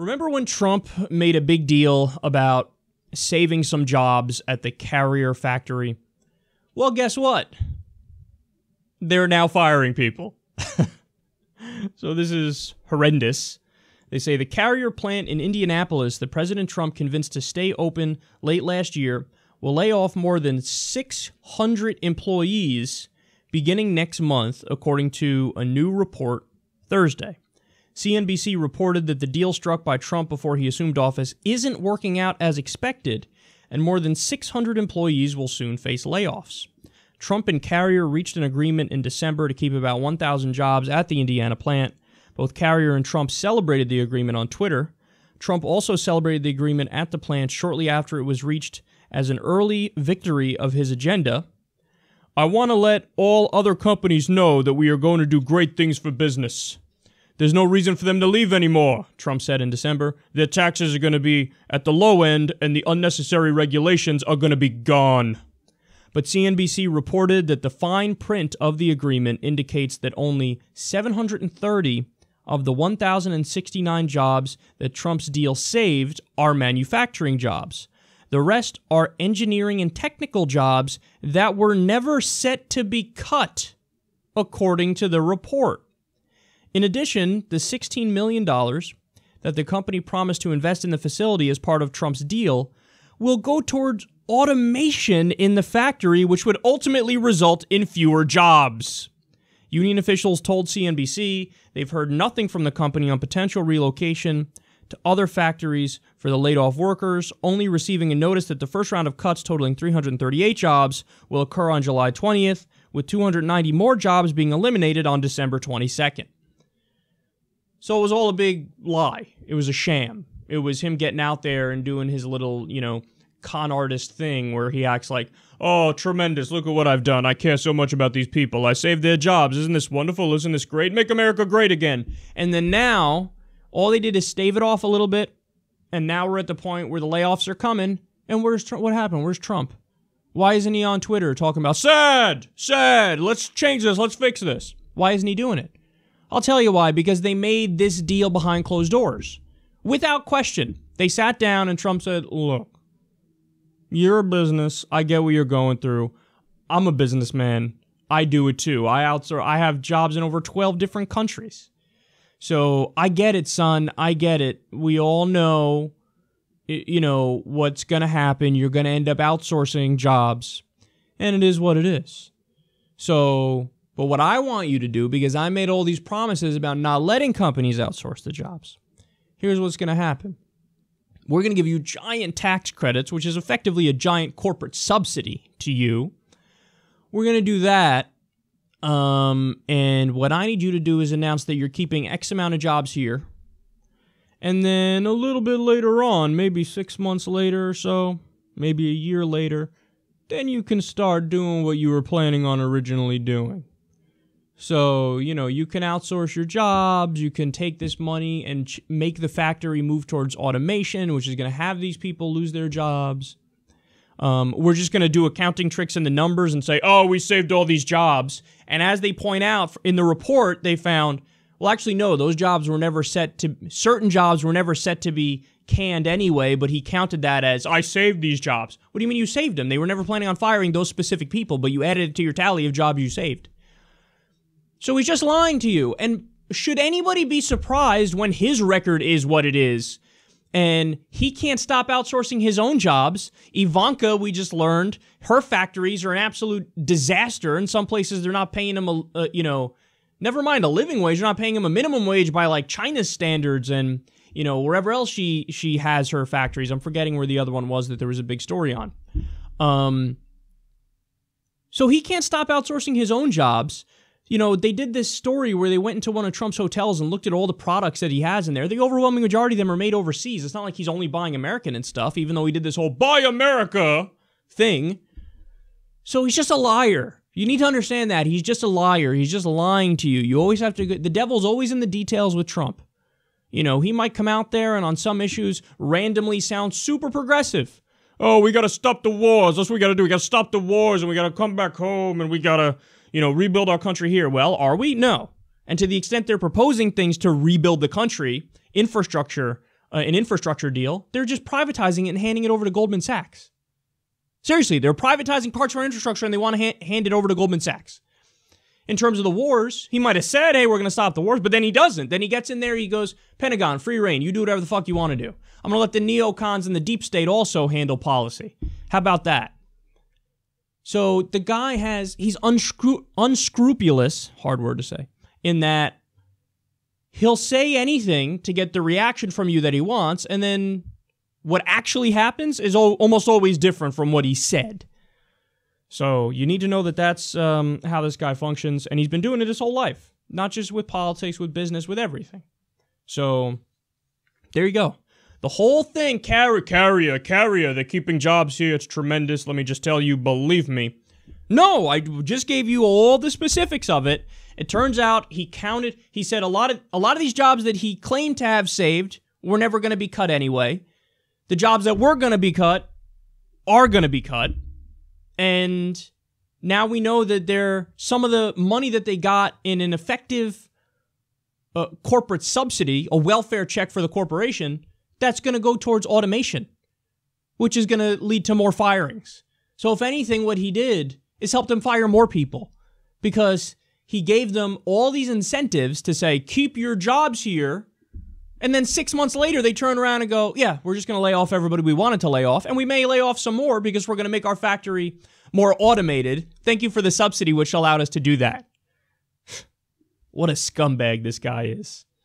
Remember when Trump made a big deal about saving some jobs at the Carrier factory? Well, guess what? They're now firing people. So this is horrendous. They say the Carrier plant in Indianapolis that President Trump convinced to stay open late last year will lay off more than 600 employees beginning next month, according to a new report Thursday. CNBC reported that the deal struck by Trump before he assumed office isn't working out as expected, and more than 600 employees will soon face layoffs. Trump and Carrier reached an agreement in December to keep about 1,000 jobs at the Indiana plant. Both Carrier and Trump celebrated the agreement on Twitter. Trump also celebrated the agreement at the plant shortly after it was reached as an early victory of his agenda. "I want to let all other companies know that we are going to do great things for business. There's no reason for them to leave anymore," Trump said in December. "Their taxes are going to be at the low end, and the unnecessary regulations are going to be gone." But CNBC reported that the fine print of the agreement indicates that only 730 of the 1,069 jobs that Trump's deal saved are manufacturing jobs. The rest are engineering and technical jobs that were never set to be cut, according to the report. In addition, the $16 million that the company promised to invest in the facility as part of Trump's deal will go towards automation in the factory, which would ultimately result in fewer jobs. Union officials told CNBC they've heard nothing from the company on potential relocation to other factories for the laid-off workers, only receiving a notice that the first round of cuts totaling 338 jobs will occur on July 20th, with 290 more jobs being eliminated on December 22nd. So it was all a big lie. It was a sham. It was him getting out there and doing his little, con artist thing where he acts like, "Oh, tremendous, look at what I've done. I care so much about these people. I saved their jobs. Isn't this wonderful? Isn't this great? Make America great again." And then now, all they did is stave it off a little bit, and now we're at the point where the layoffs are coming, and what happened? Where's Trump? Why isn't he on Twitter talking about, sad, let's change this, let's fix this? Why isn't he doing it? I'll tell you why, because they made this deal behind closed doors. Without question. They sat down and Trump said, "Look, you're a business. I get what you're going through. I'm a businessman. I do it too. I have jobs in over 12 different countries. So I get it, son. I get it. We all know, what's going to happen. You're going to end up outsourcing jobs. And it is what it is. So, but what I want you to do, because I made all these promises about not letting companies outsource the jobs, here's what's going to happen. We're going to give you giant tax credits, which is effectively a giant corporate subsidy to you. We're going to do that. And what I need you to do is announce that you're keeping X amount of jobs here. And then a little bit later on, maybe 6 months later or so, maybe a year later, then you can start doing what you were planning on originally doing. So, you can outsource your jobs, you can take this money and make the factory move towards automation, which is going to have these people lose their jobs. We're just going to do accounting tricks in the numbers and say, oh, we saved all these jobs. And as they point out in the report, they found, well, actually, no, those jobs were never certain jobs were never set to be canned anyway, but he counted that as, I saved these jobs. What do you mean you saved them? They were never planning on firing those specific people, but you added it to your tally of jobs you saved. So he's just lying to you. And should anybody be surprised when his record is what it is? And he can't stop outsourcing his own jobs. Ivanka, we just learned, her factories are an absolute disaster. In some places, they're not paying him never mind a living wage. They're not paying him a minimum wage by like China's standards and, wherever else she has her factories. I'm forgetting where the other one was that there was a big story on. So he can't stop outsourcing his own jobs. They did this story where they went into one of Trump's hotels and looked at all the products that he has in there. The overwhelming majority of them are made overseas. It's not like he's only buying American and stuff, even though he did this whole Buy America thing. So he's just a liar. You need to understand that. He's just a liar. He's just lying to you. You always have to... The devil's always in the details with Trump. He might come out there and on some issues randomly sound super progressive. Oh, we got to stop the wars. That's what we got to do. We got to stop the wars and we got to come back home and we got to... rebuild our country here. Well, are we? No. And to the extent they're proposing things to rebuild the country, infrastructure, an infrastructure deal. They're just privatizing it and handing it over to Goldman Sachs. Seriously, they're privatizing parts of our infrastructure and they want to hand it over to Goldman Sachs. In terms of the wars, he might have said, hey, we're going to stop the wars, but then he doesn't. Then he gets in there, he goes, Pentagon, free reign. You do whatever the fuck you want to do. I'm going to let the neocons and the deep state also handle policy. How about that? So the guy he's unscrupulous, hard word to say, in that he'll say anything to get the reaction from you that he wants, and then what actually happens is almost always different from what he said. So you need to know that that's how this guy functions, and he's been doing it his whole life, not just with politics, with business, with everything. So there you go. The whole thing, carrier, they're keeping jobs here, it's tremendous, let me just tell you, believe me. No, I just gave you all the specifics of it. It turns out he said a lot of these jobs that he claimed to have saved were never going to be cut anyway. The jobs that were going to be cut are going to be cut. And now we know that some of the money that they got in an effective corporate subsidy, a welfare check for the corporation, that's going to go towards automation, which is going to lead to more firings. So if anything, what he did is help them fire more people because he gave them all these incentives to say, keep your jobs here. And then 6 months later, they turn around and go, yeah, we're just going to lay off everybody we wanted to lay off. And we may lay off some more because we're going to make our factory more automated. Thank you for the subsidy, which allowed us to do that. What a scumbag this guy is.